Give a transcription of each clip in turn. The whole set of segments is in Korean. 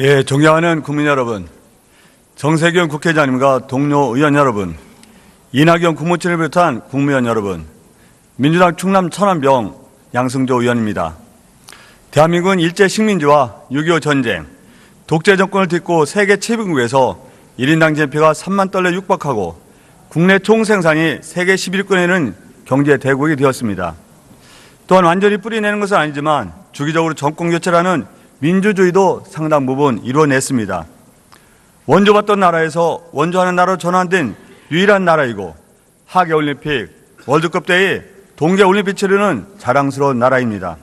예, 존경하는 국민 여러분, 정세균 국회의장님과 동료 의원 여러분, 이낙연 국무총리를 비롯한 국무위원 여러분, 민주당 충남 천안병 양승조 의원입니다. 대한민국은 일제 식민지와 6.25 전쟁, 독재 정권을 딛고 세계 최빈국에서 1인당 GDP가 3만 달러에 육박하고 국내 총생산이 세계 11위권에 있는 경제 대국이 되었습니다. 또한 완전히 뿌리내는 것은 아니지만 주기적으로 정권 교체라는 민주주의도 상당 부분 이루어냈습니다. 원조받던 나라에서 원조하는 나라로 전환된 유일한 나라이고 하계올림픽, 월드컵 때의 동계올림픽 치르는 자랑스러운 나라입니다.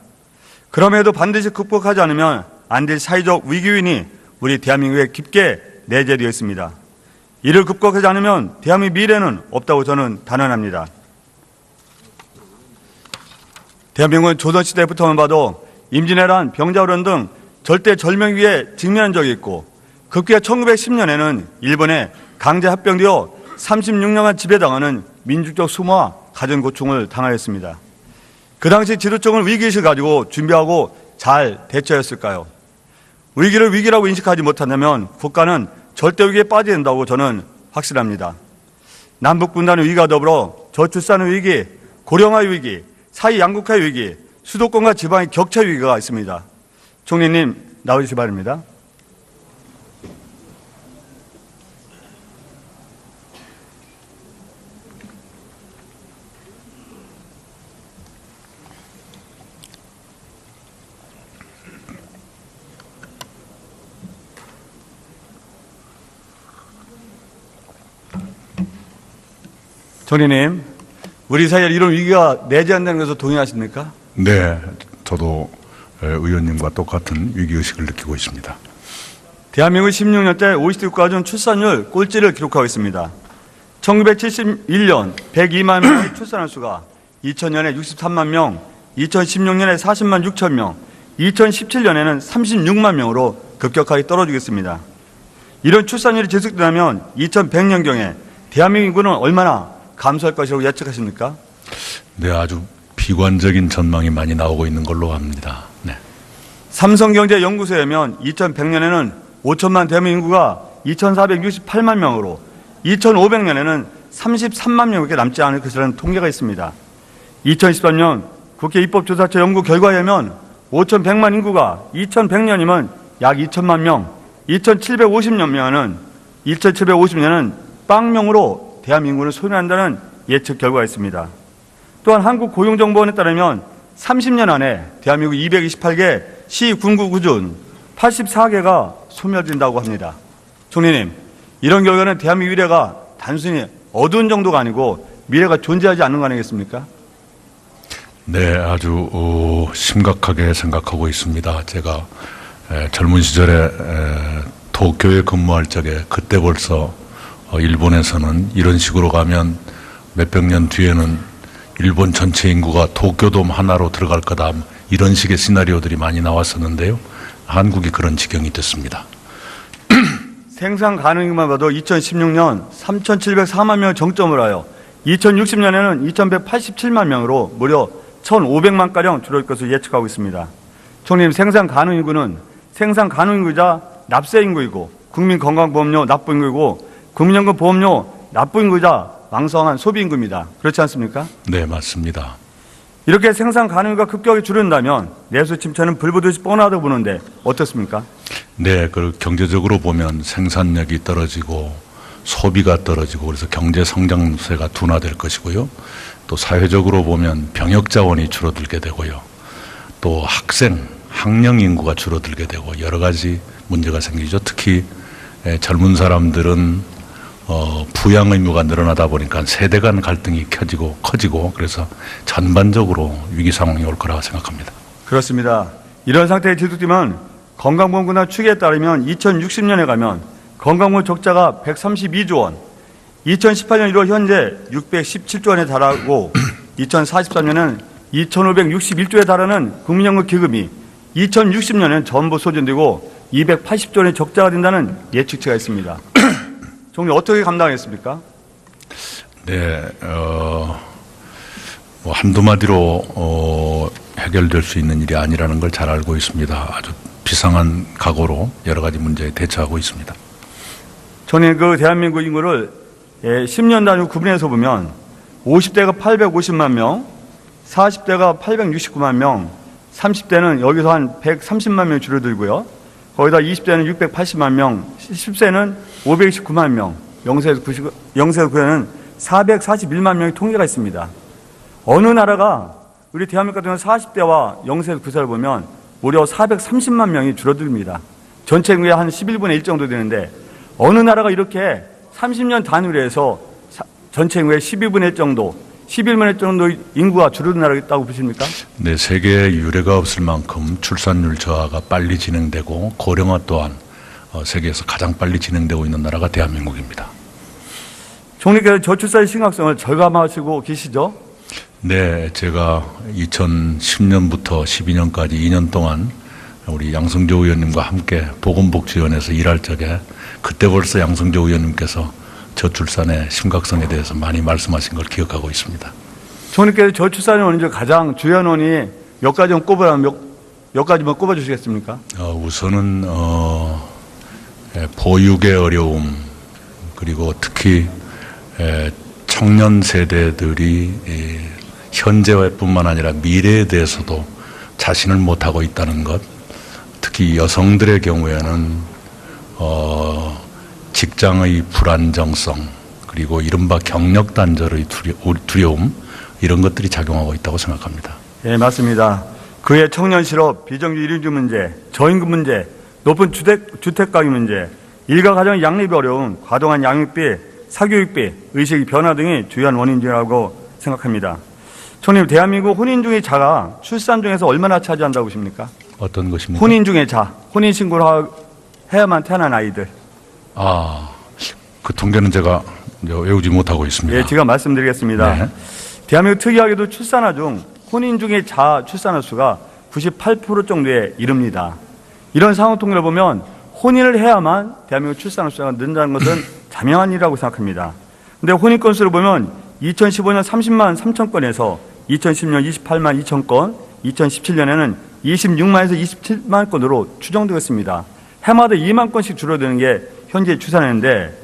그럼에도 반드시 극복하지 않으면 안 될 사회적 위기인이 우리 대한민국에 깊게 내재되어 있습니다. 이를 극복하지 않으면 대한민국 미래는 없다고 저는 단언합니다. 대한민국은 조선시대부터만 봐도 임진왜란, 병자호란 등 절대 절명위기에 직면한 적이 있고 급기야 1910년에는 일본에 강제 합병되어 36년간 지배당하는 민족적 수모와 가정고충을 당하였습니다. 그 당시 지도층은 위기의식을 가지고 준비하고 잘 대처했을까요? 위기를 위기라고 인식하지 못한다면 국가는 절대 위기에 빠져야 된다고 저는 확신합니다. 남북분단의 위기와 더불어 저출산의 위기, 고령화의 위기, 사회 양극화의 위기, 수도권과 지방의 격차 위기가 있습니다. 총리님 나오시기 바랍니다. 총리님, 우리 사회에 이런 위기가 내재한다는 것을 동의하십니까? 네, 저도 의원님과 똑같은 위기의식을 느끼고 있습니다. 대한민국 16년째 OECD 국가 중 출산율 꼴찌를 기록하고 있습니다. 1971년 102만 명의 출산한 수가 2000년에 63만 명, 2016년에 40만 6천 명, 2017년에는 36만 명으로 급격하게 떨어지겠습니다. 이런 출산율이 지속된다면 2100년경에 대한민국 인구는 얼마나 감소할 것이라고 예측하십니까? 네, 아주 비관적인 전망이 많이 나오고 있는 걸로 압니다. 네. 삼성경제연구소에 의하면 2100년에는 5천만 대한민국 인구가 2468만 명으로 2500년에는 33만 명밖에 남지 않을 것이라는 통계가 있습니다. 2013년 국회 입법조사처 연구 결과에 의하면 5100만 인구가 2100년이면 약 2천만 명, 2750년은 빵명으로 대한민국을 소멸한다는 예측 결과가 있습니다. 또한 한국고용정보원에 따르면 30년 안에 대한민국 228개 시, 군구, 구준 84개가 소멸된다고 합니다. 총리님, 이런 결과는 대한민국 미래가 단순히 어두운 정도가 아니고 미래가 존재하지 않는 거 아니겠습니까? 네, 아주 심각하게 생각하고 있습니다. 제가 젊은 시절에 도쿄에 근무할 적에 그때 벌써 일본에서는 이런 식으로 가면 몇백 년 뒤에는 일본 전체 인구가 도쿄돔 하나로 들어갈 거다, 이런 식의 시나리오들이 많이 나왔었는데요. 한국이 그런 지경이 됐습니다. 생산 가능만 봐도 2016년 3,704만 명을 정점으로 하여 2060년에는 2,187만 명으로 무려 1,500만가량 줄어들 것을 예측하고 있습니다. 총리님, 생산 가능 인구는 생산 가능 인구이자 납세 인구이고 국민건강보험료 납부 인구이고 국민연금 보험료 납부 인구이자 왕성한 소비 인구입니다. 그렇지 않습니까? 네, 맞습니다. 이렇게 생산 가능인구가 급격히 줄어든다면 내수 침체는 불보듯이 뻔하다고 보는데 어떻습니까? 네, 그 경제적으로 보면 생산력이 떨어지고 소비가 떨어지고 그래서 경제 성장세가 둔화될 것이고요. 또 사회적으로 보면 병역 자원이 줄어들게 되고요. 또 학령 인구가 줄어들게 되고 여러 가지 문제가 생기죠. 특히 젊은 사람들은 부양 의무가 늘어나다 보니까 세대 간 갈등이 커지고 그래서 전반적으로 위기 상황이 올 거라고 생각합니다. 그렇습니다. 이런 상태에 지속되면 건강보험공단 추계에 따르면 2060년에 가면 건강보험 적자가 132조 원, 2018년 1월 현재 617조 원에 달하고 2043년은 2561조에 달하는 국민연금 기금이 2060년엔 전부 소진되고 280조 원의 적자가 된다는 예측치가 있습니다. 총리, 어떻게 감당하겠습니까? 네, 한두 마디로 해결될 수 있는 일이 아니라는 걸 잘 알고 있습니다. 아주 비상한 각오로 여러 가지 문제에 대처하고 있습니다. 저는 그 대한민국 인구를 10년 단위 구분해서 보면 50대가 850만 명, 40대가 869만 명, 30대는 여기서 한 130만 명 줄어들고요. 거기다 20대는 680만 명, 10세는 529만 명, 0세에서 9세는 441만 명의 통계가 있습니다. 어느 나라가 우리 대한민국 같은 경우는 40대와 0세에서 9세를 보면 무려 430만 명이 줄어듭니다. 전체 인구의 한 11분의 1 정도 되는데 어느 나라가 이렇게 30년 단위로 해서 전체 인구의 12분의 1 정도, 11분의 1 정도 인구가 줄어든 나라가 있다고 보십니까? 네, 세계에 유례가 없을 만큼 출산율 저하가 빨리 진행되고 고령화 또한 세계에서 가장 빨리 진행되고 있는 나라가 대한민국입니다. 총리께서 저출산의 심각성을 절감하시고 계시죠? 네, 제가 2010년부터 12년까지 2년 동안 우리 양승조 의원님과 함께 보건복지위원회에서 일할 적에 그때 벌써 양승조 의원님께서 저출산의 심각성에 대해서 많이 말씀하신 걸 기억하고 있습니다. 총리께서 저출산의 원인 중 가장 주요한 원인이 몇 가지만 몇 가지만 꼽아주시겠습니까? 우선은 보육의 어려움, 그리고 특히 청년 세대들이 현재뿐만 아니라 미래에 대해서도 자신을 못하고 있다는 것, 특히 여성들의 경우에는 직장의 불안정성, 그리고 이른바 경력 단절의 두려움, 이런 것들이 작용하고 있다고 생각합니다. 네, 맞습니다. 그의 청년 실업, 비정규 일인주 문제, 저임금 문제, 높은 주택 가격 문제, 일가 가정 양립이 어려운 과도한 양육비, 사교육비, 의식 변화 등이 주요한 원인이라고 생각합니다. 총리, 대한민국 혼인 중의 자가 출산 중에서 얼마나 차지한다고 보십니까? 어떤 것입니까? 혼인 중의 자, 혼인 신고를 해야만 태어난 아이들. 그 통계는 제가 외우지 못하고 있습니다. 예, 제가 말씀드리겠습니다. 네. 대한민국 특이하게도 출산화 중 혼인 중의 자 출산화 수가 98% 정도에 이릅니다. 이런 상황 통계를 보면 혼인을 해야만 대한민국 출산화 수가 는다는 것은 자명한 일이라고 생각합니다. 그런데 혼인 건수를 보면 2015년 30만 3천 건에서 2010년 28만 2천 건, 2017년에는 26만에서 27만 건으로 추정되었습니다. 해마다 2만 건씩 줄어드는 게 현재 추산했는데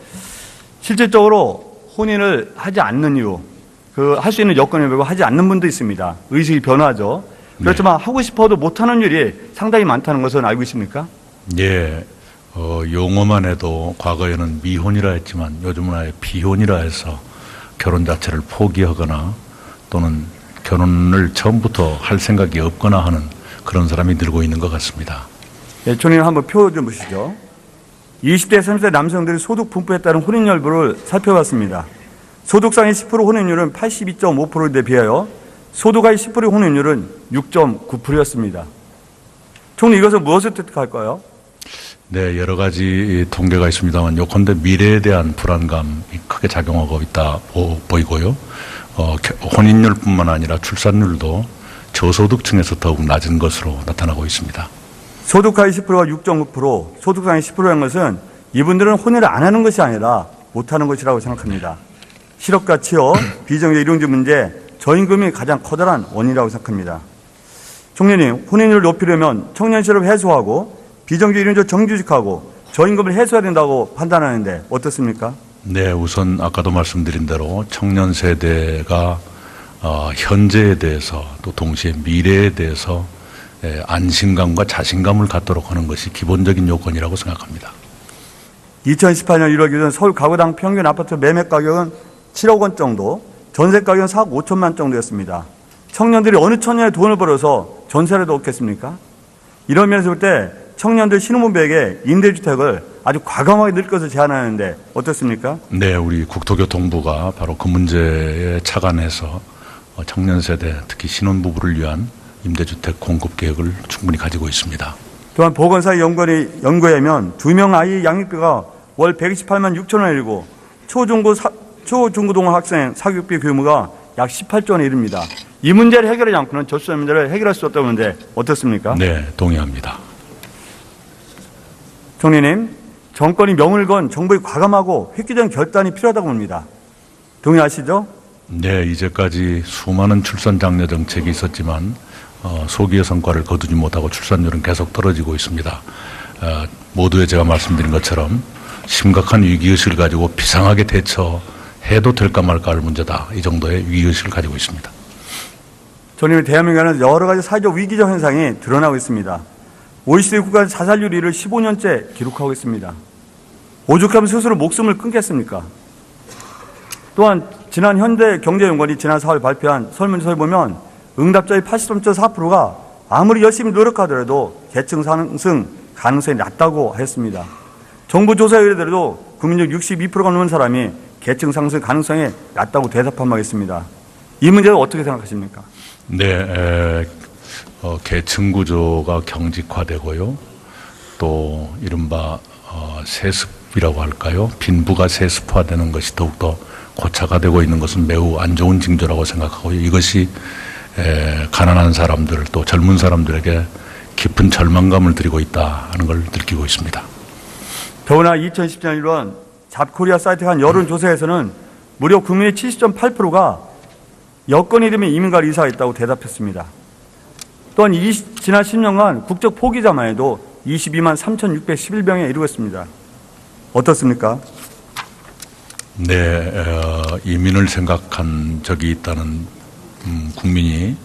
실질적으로 혼인을 하지 않는 이유, 할 수 있는 여건을 보고 하지 않는 분도 있습니다. 의식이 변화하죠. 그렇지만 하고 싶어도 못하는 일이 상당히 많다는 것은 알고 있습니까? 예, 용어만 해도 과거에는 미혼이라 했지만 요즘은 아예 비혼이라 해서 결혼 자체를 포기하거나 또는 결혼을 처음부터 할 생각이 없거나 하는 그런 사람이 늘고 있는 것 같습니다. 예, 총리님 한번 표 좀 보시죠. 20대, 30대 남성들이 소득 분포에 따른 혼인 여부를 살펴봤습니다. 소득상의 10% 혼인율은 82.5%에 비하여 소득하의 10%의 혼인율은 6.9%였습니다. 총리, 이것은 무엇을 뜻할까요? 네, 여러 가지 통계가 있습니다만 요컨대 미래에 대한 불안감이 크게 작용하고 있다 보이고요. 혼인율뿐만 아니라 출산율도 저소득층에서 더욱 낮은 것으로 나타나고 있습니다. 소득하의 10%가 6.9%, 소득상의 10%인 것은 이분들은 혼인을 안 하는 것이 아니라 못하는 것이라고 생각합니다. 실업과 취업, 비정규 일용직 문제, 저임금이 가장 커다란 원인이라고 생각합니다. 총리님, 혼인율을 높이려면 청년 실업 해소하고 비정규 일용직 정규직하고 저임금을 해소해야 된다고 판단하는데 어떻습니까? 네, 우선 아까도 말씀드린 대로 청년 세대가 현재에 대해서 또 동시에 미래에 대해서 안심감과 자신감을 갖도록 하는 것이 기본적인 요건이라고 생각합니다. 2018년 1월 기준 서울 가구당 평균 아파트 매매 가격은 7억 원 정도, 전세 가격은 4억 5천만 정도였습니다. 청년들이 어느 천년에 돈을 벌어서 전세라도 얻겠습니까? 이런 면에서 볼 때 청년들 신혼부부에게 임대주택을 아주 과감하게 늘 것을 제안하는데 어떻습니까? 네, 우리 국토교통부가 바로 그 문제에 착안해서 청년 세대, 특히 신혼부부를 위한 임대주택 공급 계획을 충분히 가지고 있습니다. 또한 보건사의 연구에 의하면 2명 아이 양육비가 월 128만 6천 원이고 초중고등 학생 사교육비 규모가 약 18조 원에 이릅니다. 이 문제를 해결하지 않고는 저출산 문제를 해결할 수 없다는데 어떻습니까? 네, 동의합니다. 총리님, 정권이 명을 건 정부의 과감하고 획기적인 결단이 필요하다고 봅니다. 동의하시죠? 네, 이제까지 수많은 출산 장려 정책이 있었지만 소기의 성과를 거두지 못하고 출산율은 계속 떨어지고 있습니다. 모두에 제가 말씀드린 것처럼 심각한 위기의식을 가지고 비상하게 대처해도 될까 말까 할 문제다. 이 정도의 위기의식을 가지고 있습니다. 저는 대한민국에는 여러 가지 사회적 위기적 현상이 드러나고 있습니다. OECD 국가 자살률 1위를 15년째 기록하고 있습니다. 오죽하면 스스로 목숨을 끊겠습니까? 또한 지난 현대경제연구원이 지난 4월 발표한 설문조사에 보면 응답자의 83.4%가 아무리 열심히 노력하더라도 계층 상승 가능성이 낮다고 했습니다. 정부 조사에 의뢰되도 국민 중 62%가 넘는 사람이 계층 상승 가능성이 낮다고 대답한 바 있습니다. 이 문제는 어떻게 생각하십니까? 네, 계층 구조가 경직화되고요. 또 이른바 세습이라고 할까요? 빈부가 세습화되는 것이 더욱더 고착화 되고 있는 것은 매우 안 좋은 징조라고 생각하고요. 이것이 가난한 사람들 또 젊은 사람들에게 깊은 절망감을 드리고 있다 하는 걸 느끼고 있습니다. 더구나 2010년 1월 잡코리아 사이트가 한 여론조사에서는 무려 국민의 70.8%가 여건이 되면 이민가를 이사하겠다고 대답했습니다. 또한 지난 10년간 국적 포기자만 해도 22만 3,611명에 이르고 있습니다. 어떻습니까? 네, 이민을 생각한 적이 있다는 국민이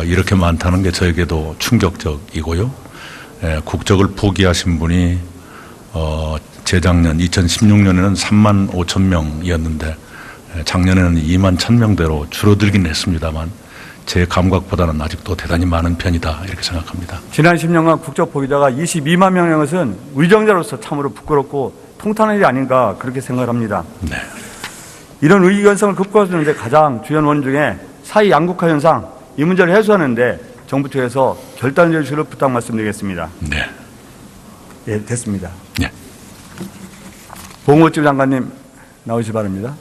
이렇게 많다는 게 저에게도 충격적이고요. 국적을 포기하신 분이 재작년 2016년에는 3만 5천 명이었는데 작년에는 2만 1천 명대로 줄어들긴 했습니다만 제 감각보다는 아직도 대단히 많은 편이다 이렇게 생각합니다. 지난 10년간 국적 포기자가 22만 명인 것은 위정자로서 참으로 부끄럽고 통탄한 일이 아닌가 그렇게 생각을 합니다. 네. 이런 위기 현상을 극복하는데 가장 주요한 원인 중에 사회 양극화 현상, 이 문제를 해소하는데 정부 측에서 결단을 주시를 부탁 말씀드리겠습니다. 네. 예, 됐습니다. 네. 봉호집 장관님 나오시기 바랍니다.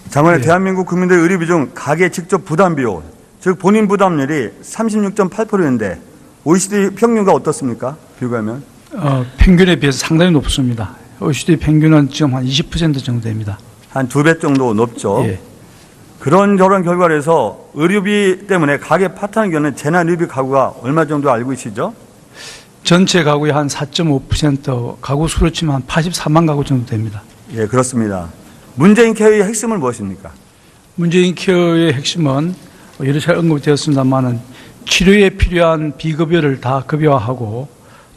장관의 대한민국 국민들의 의료비 중 가계 직접 부담 비율, 즉 본인 부담률이 36.8%인데 OECD 평균과 어떻습니까? 비교하면? 평균에 비해서 상당히 높습니다. OECD 평균은 지금 한 20% 정도 됩니다. 한 2배 정도 높죠. 예. 그런 저런 결과를 해서 의료비 때문에 가계 파탄을 겪는 재난 의료비 가구가 얼마 정도 알고 계시죠? 전체 가구의 한 4.5%, 가구 수로 치면 한 84만 가구 정도 됩니다. 예, 그렇습니다. 문재인 케어의 핵심은 무엇입니까? 문재인 케어의 핵심은 여러 차례 언급되었습니다만은 치료에 필요한 비급여를 다 급여화하고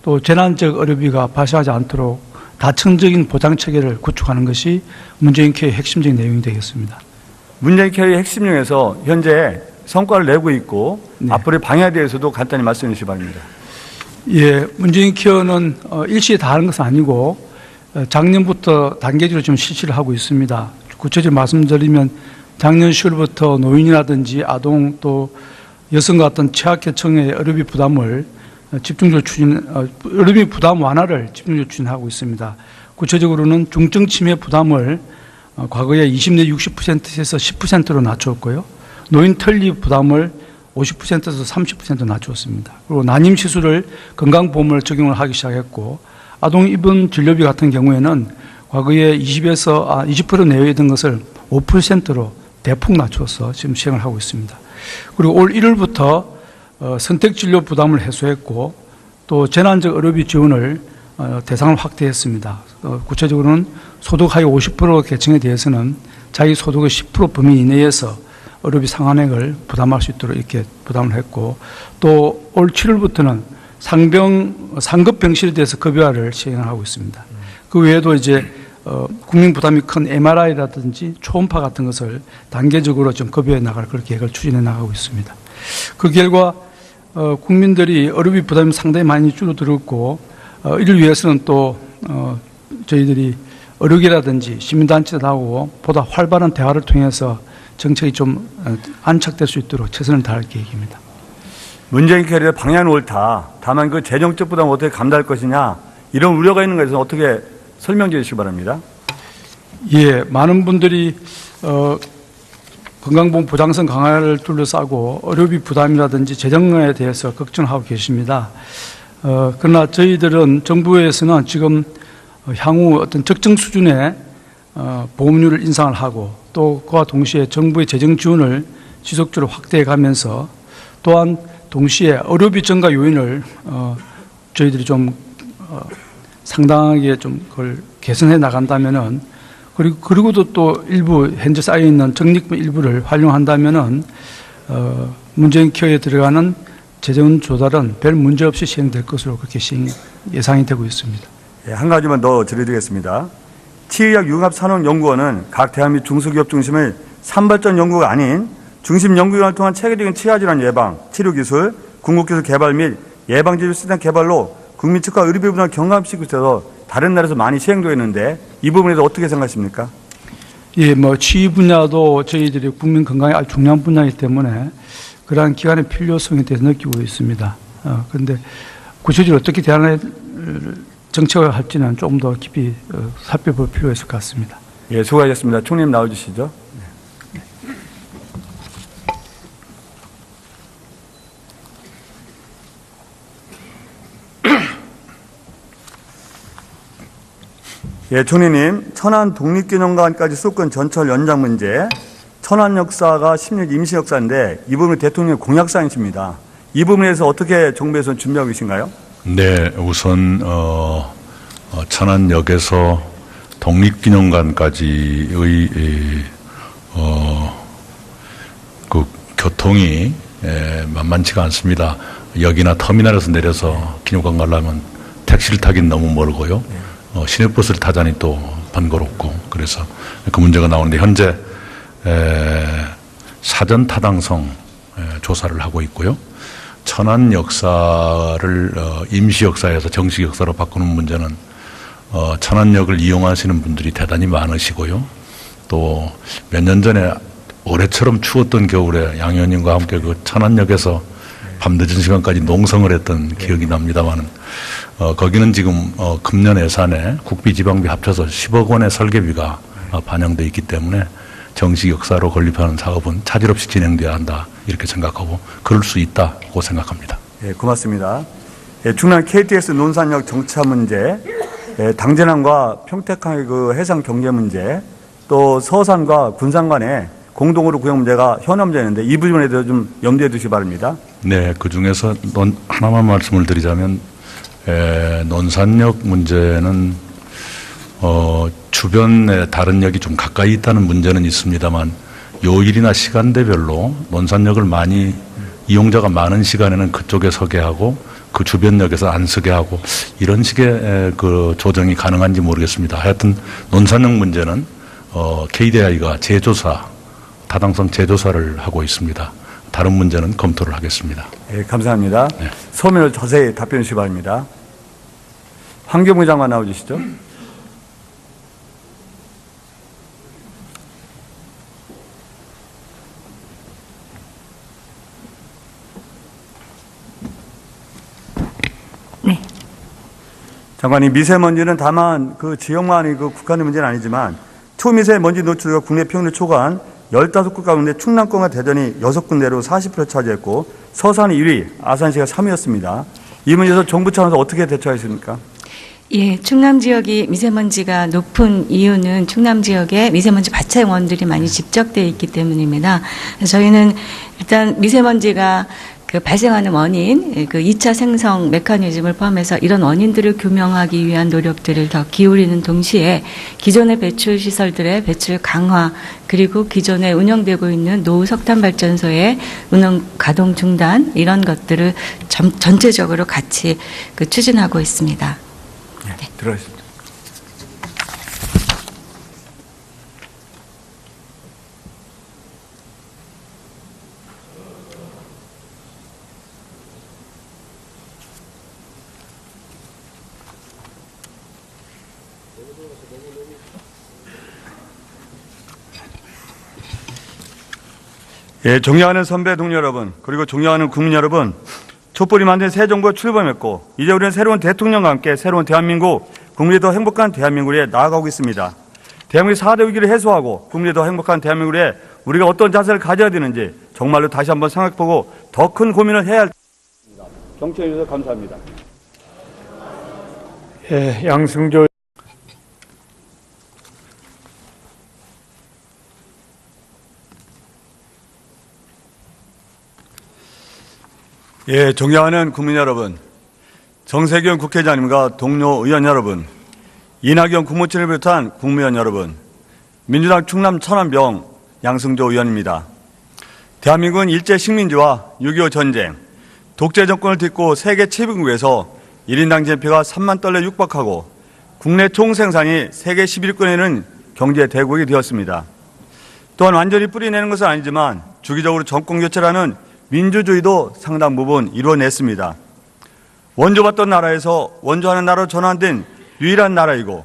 또 재난적 의료비가 발생하지 않도록 다층적인 보장 체계를 구축하는 것이 문재인 케어의 핵심적인 내용이 되겠습니다. 문재인 케어의 핵심 중에서 현재 성과를 내고 있고 네. 앞으로의 방향에 대해서도 간단히 말씀해 주시기 바랍니다. 예, 문재인 케어는 일시에 다 하는 것은 아니고 작년부터 단계적으로 좀 실시를 하고 있습니다. 구체적으로 말씀드리면 작년 10월부터 노인이라든지 아동 또 여성과 같은 취약계층의 의료비 부담을 집중적으로 의료비 부담 완화를 집중적으로 추진하고 있습니다. 구체적으로는 중증 치매 부담을 과거에 20내 60%에서 10%로 낮췄고요. 노인 설립 부담을 50%에서 30% 낮췄습니다. 그리고 난임 시술을 건강보험을 적용을 하기 시작했고 아동 입원 진료비 같은 경우에는 과거에 20% 내외에 있던 것을 5%로 대폭 낮춰서 지금 시행을 하고 있습니다. 그리고 올 1월부터 선택진료 부담을 해소했고 또 재난적 의료비 지원을 대상을 확대했습니다. 구체적으로는 소득 하위 50% 계층에 대해서는 자기 소득의 10% 범위 이내에서 의료비 상한액을 부담할 수 있도록 이렇게 부담을 했고 또 올 7월부터는 상급 병실에 대해서 급여화를 시행을 하고 있습니다. 그 외에도 이제 국민 부담이 큰 MRI라든지 초음파 같은 것을 단계적으로 좀 급여해 나갈 그런 계획을 추진해 나가고 있습니다. 그 결과 국민들이 의료비 부담이 상당히 많이 줄어들었고 이를 위해서는 또 저희들이 의료계라든지 시민단체도 나오고 보다 활발한 대화를 통해서 정책이 좀 안착될 수 있도록 최선을 다할 계획입니다. 문재인 케어의 방향은 옳다. 다만 그 재정적 부담을 어떻게 감당할 것이냐 이런 우려가 있는 것에 대해서 어떻게 설명해 주시기 바랍니다. 예, 많은 분들이 건강보험 보장성 강화를 둘러싸고 의료비 부담이라든지 재정에 대해서 걱정하고 계십니다. 그러나 저희들은 정부에서는 지금 향후 어떤 적정 수준의 보험료를 인상을 하고 또 그와 동시에 정부의 재정 지원을 지속적으로 확대해 가면서 또한 동시에 의료비 증가 요인을 저희들이 좀 상당하게 좀 그걸 개선해 나간다면은 그리고도 또 일부 현재 쌓여 있는 적립금 일부를 활용한다면은 문재인 케어에 들어가는 재정 조달은 별 문제 없이 시행될 것으로 그렇게 예상이 되고 있습니다. 예, 한 가지만 더 드리겠습니다. 치의학 융합산업연구원은 각 대한민국 중소기업 중심의 산발전 연구가 아닌 중심 연구기관을 통한 체계적인 치아질환 예방, 치료기술, 궁극기술 개발 및 예방치료 시스템 개발로 국민 측과 의료비 분야를 경감시키고 있어서 다른 나라에서 많이 시행되어 있는데 이 부분에서 어떻게 생각하십니까? 예, 치의 분야도 저희들이 국민 건강에 아주 중요한 분야이기 때문에 그러한 기관의 필요성에 대해서 느끼고 있습니다. 그런데 구체적으로 어떻게 대안을 정책을 할지는 조금 더 깊이 살펴볼 필요가 있을 것 같습니다. 예, 수고하셨습니다. 총리님 나와주시죠. 예, 총리님, 천안 독립기념관까지 수도권 전철 연장 문제, 천안 역사가 10년 임시 역사인데 이 부분은 대통령 공약사항이십니다. 이 부분에서 어떻게 정부에서 준비하고 계신가요? 네, 우선 천안역에서 독립기념관까지의 그 교통이 만만치가 않습니다. 역이나 터미널에서 내려서 기념관 가려면 택시를 타긴 너무 멀고요. 시내버스를 타자니 또 번거롭고 그래서 그 문제가 나오는데 현재 사전 타당성 조사를 하고 있고요. 천안 역사를 임시 역사에서 정식 역사로 바꾸는 문제는 천안역을 이용하시는 분들이 대단히 많으시고요. 또 몇 년 전에 올해처럼 추웠던 겨울에 양 의원님과 함께 그 천안역에서 밤늦은 시간까지 농성을 했던 기억이 납니다만은 거기는 지금 금년 예산에 국비 지방비 합쳐서 10억 원의 설계비가 반영돼 있기 때문에 정식 역사로 건립하는 사업은 차질 없이 진행돼야 한다 이렇게 생각하고 그럴 수 있다고 생각합니다. 예, 고맙습니다. 예, 충남 KTX 논산역 정차 문제, 당진항과 평택항의 그 해상 경제 문제, 또 서산과 군산 간에 공동으로 구형 문제가 현안 문제인데 이 부분에 대해서 좀 염두에 두시기 바랍니다. 네, 그 중에서 하나만 말씀을 드리자면 논산역 문제는 주변에 다른 역이 좀 가까이 있다는 문제는 있습니다만 요일이나 시간대별로 논산역을 많이 이용자가 많은 시간에는 그쪽에 서게 하고 그 주변 역에서 안 서게 하고 이런 식의 그 조정이 가능한지 모르겠습니다. 하여튼 논산역 문제는 KDI가 재조사, 타당성 재조사를 하고 있습니다. 다른 문제는 검토를 하겠습니다. 예, 감사합니다. 네. 서면을 자세히 답변해 주시기 바랍니다. 환경부 장관 나와주시죠. 네. 장관님, 미세먼지는 다만 그 지역만이 그 국한의 문제는 아니지만 초미세먼지 노출과 국내 평균을 초과한 15곳 가운데 충남권과 대전이 6군데로 40% 차지했고 서산이 1위, 아산시가 3위였습니다. 이 문제에서 정부 차원에서 어떻게 대처하십니까? 예, 충남 지역이 미세먼지가 높은 이유는 충남 지역에 미세먼지 발생원들이 많이 집적되어 있기 때문입니다. 저희는 일단 미세먼지가 그 발생하는 원인, 그 2차 생성 메커니즘을 포함해서 이런 원인들을 규명하기 위한 노력들을 더 기울이는 동시에 기존의 배출 시설들의 배출 강화 그리고 기존에 운영되고 있는 노후 석탄 발전소의 운영 가동 중단 이런 것들을 전체적으로 같이 그 추진하고 있습니다. 네. 들어가십시오. 예, 존경하는 선배 동료 여러분, 그리고 존경하는 국민 여러분, 촛불이 만든 새 정부가 출범했고 이제 우리는 새로운 대통령과 함께 새로운 대한민국, 국민이 더 행복한 대한민국에 나아가고 있습니다. 대한민국의 4대 위기를 해소하고 국민이 더 행복한 대한민국에 우리가 어떤 자세를 가져야 되는지 정말로 다시 한번 생각해보고 더 큰 고민을 해야 할 텐니다. 경청해 주셔서 감사합니다. 예, 양승조 예, 존경하는 국민 여러분, 정세균 국회의장님과 동료 의원 여러분, 이낙연 국무총리를 비롯한 국무위원 여러분, 민주당 충남 천안병 양승조 의원입니다. 대한민국은 일제 식민지와 6.25 전쟁, 독재 정권을 딛고 세계 채비국에서 1인당 GDP가 3만 달러에 육박하고 국내 총생산이 세계 11위권에 있는 경제 대국이 되었습니다. 또한 완전히 뿌리내는 것은 아니지만 주기적으로 정권 교체라는 민주주의도 상당 부분 이루어냈습니다. 원조받던 나라에서 원조하는 나라로 전환된 유일한 나라이고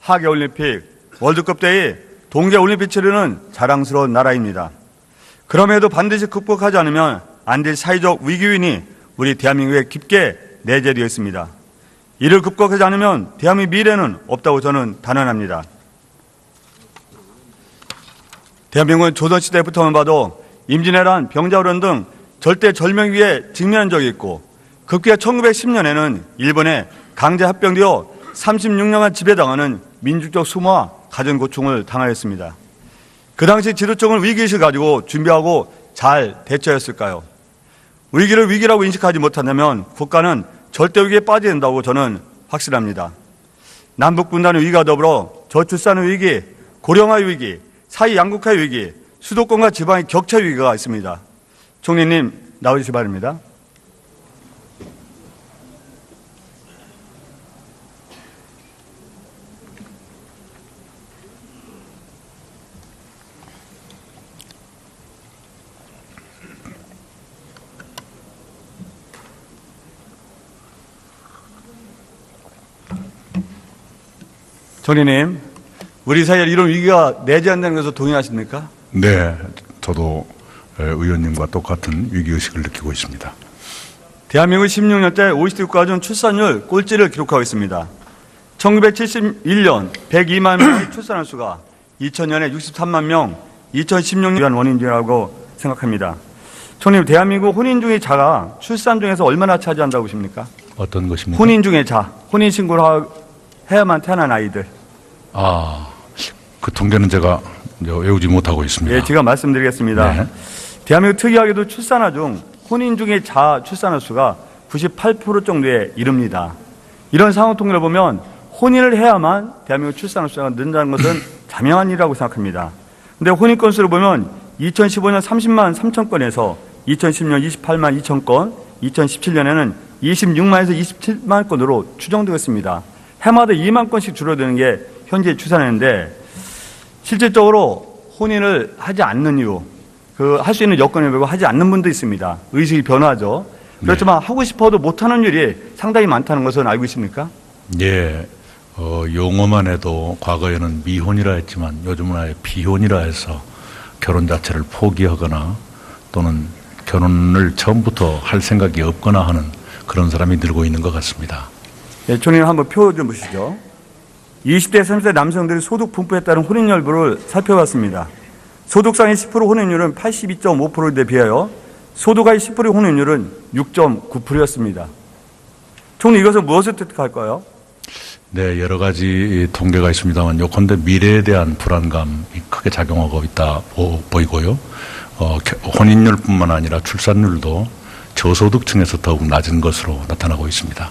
하계올림픽, 월드컵 대회, 동계올림픽 치르는 자랑스러운 나라입니다. 그럼에도 반드시 극복하지 않으면 안 될 사회적 위기인이 우리 대한민국에 깊게 내재되어 있습니다. 이를 극복하지 않으면 대한민국 미래는 없다고 저는 단언합니다. 대한민국은 조선시대부터만 봐도 임진왜란, 병자호란 등 절대 절명 위에 직면한 적이 있고 급기야 1910년에는 일본에 강제 합병되어 36년간 지배당하는 민족적 수모와 가전 고충을 당하였습니다. 그 당시 지도층은 위기의식을 가지고 준비하고 잘 대처했을까요? 위기를 위기라고 인식하지 못한다면 국가는 절대 위기에 빠져야 된다고 저는 확신합니다. 남북분단의 위기가 더불어 저출산의 위기, 고령화의 위기, 사회 양극화의 위기, 수도권과 지방의 격차 위기가 있습니다. 총리님 나오시기 바랍니다. 총리님, 우리 사회에 이런 위기가 내재한다는 것을 동의하십니까? 네, 저도 의원님과 똑같은 위기의식을 느끼고 있습니다. 대한민국 16년대 OECD 국가 중 출산율 꼴찌를 기록하고 있습니다. 1971년 102만 명의 출산할 수가 2000년에 63만 명, 2016년 위한 원인이라고 생각합니다. 총리님, 대한민국 혼인 중의 자가 출산 중에서 얼마나 차지한다고 보십니까? 어떤 것입니까? 혼인 중의 자, 혼인 신고를 해야만 태어난 아이들. 그 통계는 제가 외우지 못하고 있습니다. 예, 제가 말씀드리겠습니다. 네. 대한민국 특이하게도 출산화 중 혼인 중의 자 출산화 수가 98% 정도에 이릅니다. 이런 상황 통계를 보면 혼인을 해야만 대한민국 출산화 수가 는다는 것은 자명한 일이라고 생각합니다. 그런데 혼인 건수를 보면 2015년 30만 3천 건에서 2010년 28만 2천 건, 2017년에는 26만에서 27만 건으로 추정되었습니다. 해마다 2만 건씩 줄어드는 게 현재 추산했는데 실질적으로 혼인을 하지 않는 이유, 할 수 있는 여건을 보고 하지 않는 분도 있습니다. 의식이 변화하죠. 그렇지만 하고 싶어도 못하는 일이 상당히 많다는 것은 알고 있습니까? 예, 용어만 해도 과거에는 미혼이라 했지만 요즘은 아예 비혼이라 해서 결혼 자체를 포기하거나 또는 결혼을 처음부터 할 생각이 없거나 하는 그런 사람이 늘고 있는 것 같습니다. 예, 총리님 한번 표 좀 보시죠. 20대, 30대 남성들이 소득 분포에 따른 혼인 여부를 살펴봤습니다. 소득 상위 10% 혼인율은 82.5%에 비하여 소득 하위 10% 혼인율은 6.9%였습니다. 총리, 이것은 무엇을 뜻할까요? 네, 여러 가지 통계가 있습니다만 요컨대 미래에 대한 불안감이 크게 작용하고 있다 보이고요. 혼인율뿐만 아니라 출산율도 저소득층에서 더욱 낮은 것으로 나타나고 있습니다.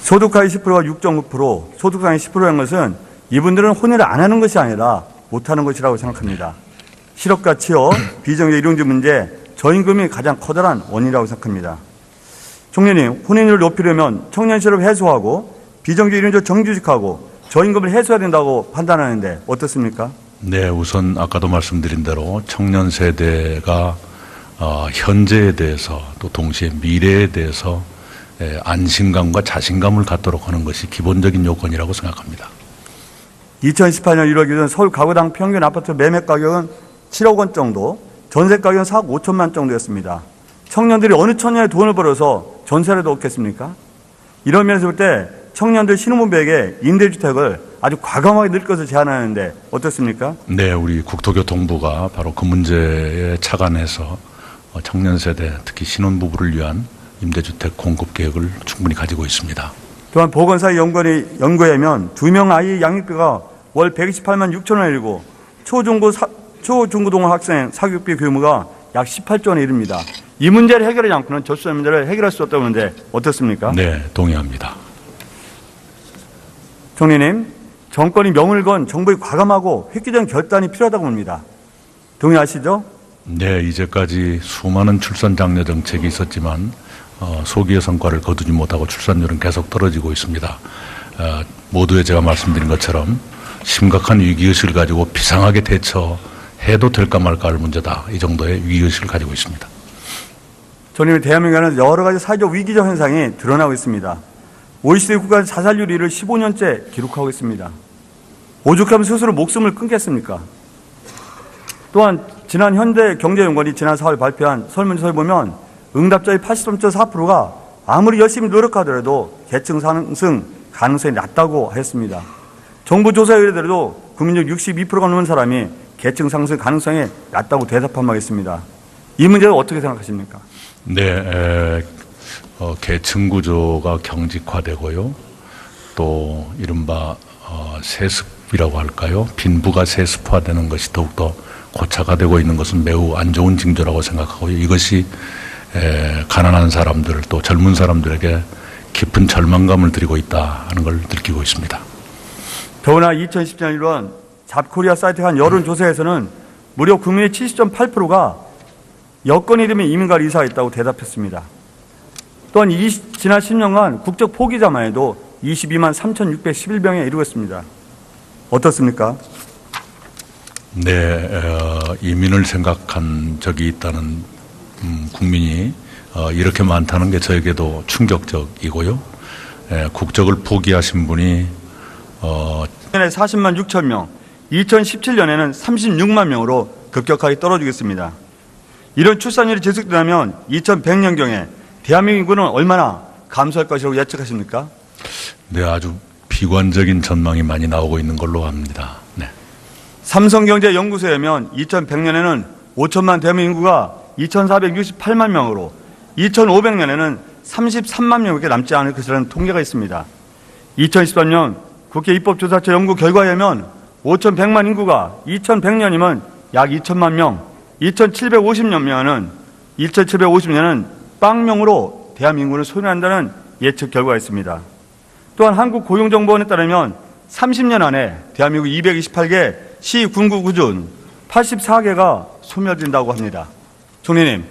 소득 하위 10%와 6.9%, 소득 상위 10%라는 것은 이분들은 혼인을 안 하는 것이 아니라 못하는 것이라고 생각합니다. 실업과 취업, 비정규 일용직 문제, 저임금이 가장 커다란 원인이라고 생각합니다. 총리님, 혼인율을 높이려면 청년 실업 해소하고 비정규 일용직 정규직하고 저임금을 해소해야 된다고 판단하는데 어떻습니까? 네, 우선 아까도 말씀드린 대로 청년 세대가 현재에 대해서 또 동시에 미래에 대해서 안심감과 자신감을 갖도록 하는 것이 기본적인 요건이라고 생각합니다. 2018년 1월 기준 서울 가구당 평균 아파트 매매 가격은 7억 원 정도, 전세 가격은 4억 5천만 정도였습니다. 청년들이 어느 천년에 돈을 벌어서 전세라도 얻겠습니까? 이런 면에서 볼 때 청년들 신혼부부에게 임대주택을 아주 과감하게 늘 것을 제안하는데 어떻습니까? 네, 우리 국토교통부가 바로 그 문제에 착안해서 청년 세대, 특히 신혼부부를 위한 임대주택 공급 계획을 충분히 가지고 있습니다. 또한 보건사의 연구에 의하면 2명 아이 양육비가 월 128만 6천 원이고 초중고등 학생 사교육비 규모가 약 18조 원에 이릅니다. 이 문제를 해결하지 않고는 저수자 문제를 해결할 수 없다고 하는데 어떻습니까? 네, 동의합니다. 총리님, 정권이 명을 건 정부의 과감하고 획기적인 결단이 필요하다고 봅니다. 동의하시죠? 네, 이제까지 수많은 출산 장려 정책이 있었지만 소기의 성과를 거두지 못하고 출산율은 계속 떨어지고 있습니다. 모두에 제가 말씀드린 것처럼 심각한 위기의식을 가지고 비상하게 대처해도 될까 말까 할 문제다. 이 정도의 위기의식을 가지고 있습니다. 총리님, 대한민국에는 여러 가지 사회적 위기적 현상이 드러나고 있습니다. OECD 국가 자살률 1위를 15년째 기록하고 있습니다. 오죽하면 스스로 목숨을 끊겠습니까? 또한 지난 현대경제연구원이 지난 4월 발표한 설문조사에 보면 응답자의 83.4%가 아무리 열심히 노력하더라도 계층 상승 가능성이 낮다고 했습니다. 정부 조사에 의뢰대로도 국민 중 62%가 넘는 사람이 계층 상승 가능성이 낮다고 대답한 바 있습니다. 이 문제는 어떻게 생각하십니까? 네, 계층 구조가 경직화되고요. 또 이른바 세습이라고 할까요? 빈부가 세습화되는 것이 더욱더 고착화되고 있는 것은 매우 안 좋은 징조라고 생각하고요. 이것이 가난한 사람들 또 젊은 사람들에게 깊은 절망감을 드리고 있다 하는 걸 느끼고 있습니다. 더구나 2017년 1월 잡코리아 사이트가 한 여론조사에서는 무려 국민의 70.8%가 여건이 되면 이민가를 이사했다고 대답했습니다. 또한 지난 10년간 국적 포기자만 해도 22만 3,611명에 이르렀습니다. 어떻습니까? 네, 이민을 생각한 적이 있다는 국민이 이렇게 많다는 게 저에게도 충격적이고요. 국적을 포기하신 분이 2000년에 40만 6천 명, 2017년에는 36만 명으로 급격하게 떨어지겠습니다. 이런 출산율이 지속된다면 2100년경에 대한민국 인구는 얼마나 감소할 것이라고 예측하십니까? 네, 아주 비관적인 전망이 많이 나오고 있는 걸로 압니다. 네. 삼성경제연구소에 의하면 2100년에는 5천만 대한민국 인구가 2468만 명으로 2500년에는 33만 명밖에 남지 않을 것이라는 통계가 있습니다. 2013년 국회 입법조사처 연구 결과에 의하면 5100만 인구가 2100년이면 약 2천만 명, 2750년은 빵명으로 대한민국을 소멸한다는 예측 결과가 있습니다. 또한 한국고용정보원에 따르면 30년 안에 대한민국 228개 시, 군구, 구준 84개가 소멸된다고 합니다. 총리님,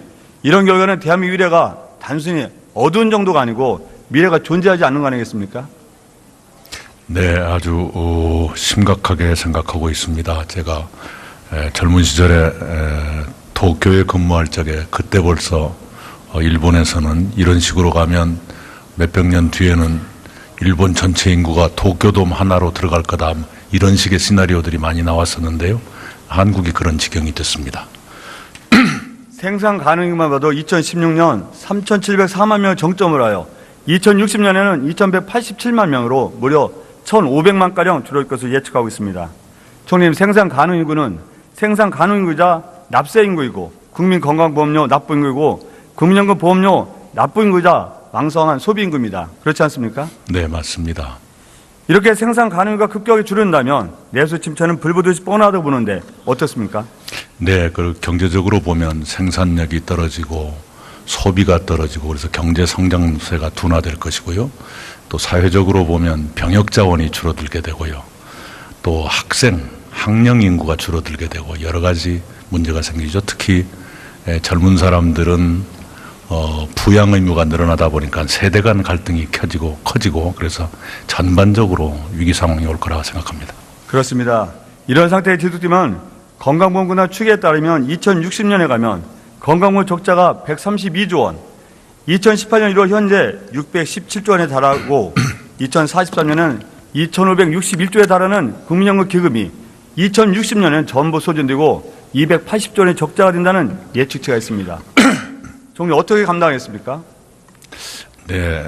이런 결과는 대한민국 미래가 단순히 어두운 정도가 아니고 미래가 존재하지 않는 거 아니겠습니까? 네, 아주 심각하게 생각하고 있습니다. 제가 젊은 시절에 도쿄에 근무할 적에 그때 벌써 일본에서는 이런 식으로 가면 몇백 년 뒤에는 일본 전체 인구가 도쿄돔 하나로 들어갈 거다. 이런 식의 시나리오들이 많이 나왔었는데요. 한국이 그런 지경이 됐습니다. 생산 가능인만 봐도 2016년 3,704만 명을 정점을 하여 2060년에는 2,187만 명으로 무려 1,500만가량 줄어들 것으로 예측하고 있습니다. 총리님, 생산 가능 인구는 생산 가능 인구이자 납세 인구이고 국민건강보험료 납부 인구이고 국민연금 보험료 납부 인구이자 왕성한 소비 인구입니다. 그렇지 않습니까? 네, 맞습니다. 이렇게 생산 가능 인구가 급격히 줄어든다면 내수 침체는 불보듯이 뻔하다고 보는데 어떻습니까? 네, 그 경제적으로 보면 생산력이 떨어지고 소비가 떨어지고 그래서 경제 성장세가 둔화될 것이고요. 또 사회적으로 보면 병역 자원이 줄어들게 되고요. 또 학령 인구가 줄어들게 되고 여러 가지 문제가 생기죠. 특히 젊은 사람들은 부양 의무가 늘어나다 보니까 세대 간 갈등이 커지고 그래서 전반적으로 위기 상황이 올 거라고 생각합니다. 그렇습니다. 이런 상태에 지속되면 건강보험공단 추계에 따르면 2060년에 가면 건강보험 적자가 132조 원, 2018년 1월 현재 617조 원에 달하고 2043년은 2561조에 달하는 국민연금 기금이 2060년에는 전부 소진되고 280조 원의 적자가 된다는 예측치가 있습니다. 총리 어떻게 감당하겠습니까? 네,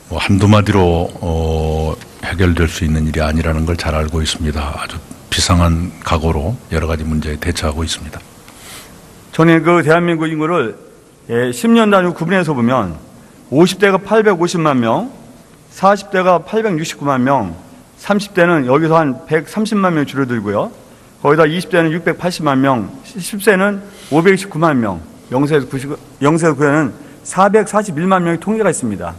뭐 한두 마디로 해결될 수 있는 일이 아니라는 걸 잘 알고 있습니다. 아주 비상한 각오로 여러 가지 문제에 대처하고 있습니다. 저는 그 대한민국 인구를 10년 단위 구분해서 보면 50대가 850만 명, 40대가 869만 명, 30대는 여기서 한 130만 명이 줄어들고요. 거기다 20대는 680만 명, 10세는 529만 명, 0세에서 9세는 441만 명의 통계가 있습니다.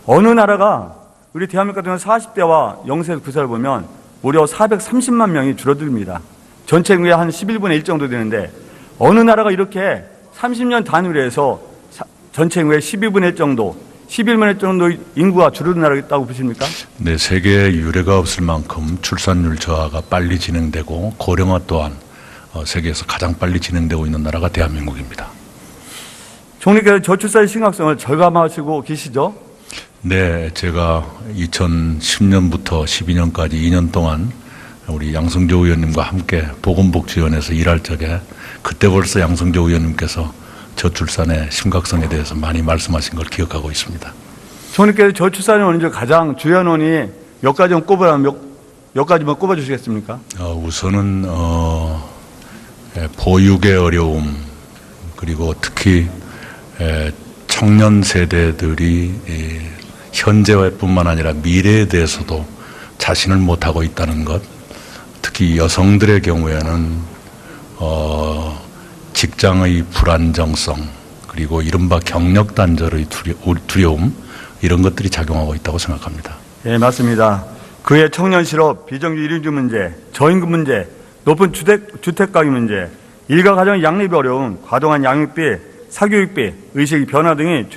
어느 나라가 우리 대한민국 같은 경우는 40대와 0세에서 9세를 보면 무려 430만 명이 줄어듭니다. 전체 인구의 한 11분의 1 정도 되는데 어느 나라가 이렇게 30년 단위로 해서 전체 인구의 12분의 1 정도, 11분의 1 정도 인구가 줄어든 나라가 있다고 보십니까? 네, 세계에 유례가 없을 만큼 출산율 저하가 빨리 진행되고 고령화 또한 세계에서 가장 빨리 진행되고 있는 나라가 대한민국입니다. 총리께서 저출산의 심각성을 절감하시고 계시죠? 네, 제가 2010년부터 12년까지 2년 동안 우리 양승조 의원님과 함께 보건복지위원회에서 일할 적에 그때 벌써 양승조 의원님께서 저출산의 심각성에 대해서 많이 말씀하신 걸 기억하고 있습니다. 총리께서 저출산의 원인 중 가장 주요한 원인이 몇 가지만 꼽으라면 몇 가지만 꼽아주시겠습니까? 우선은 보육의 어려움, 그리고 특히 청년 세대들이 현재뿐만 아니라 미래에 대해서도 자신을 못하고 있다는 것, 특히 여성들의 경우에는 직장의 불안정성, 그리고 이른바 경력 단절의 두려움, 이런 것들이 작용하고 있다고 생각합니다. 예, 맞습니다. 그의 청년 실업, 비정규 일인주 문제, 저임금 문제, 높은 주택 가격 문제, 일가 가정 양립이 어려운 과도한 양육비, 사교육비, 의식 변화 등이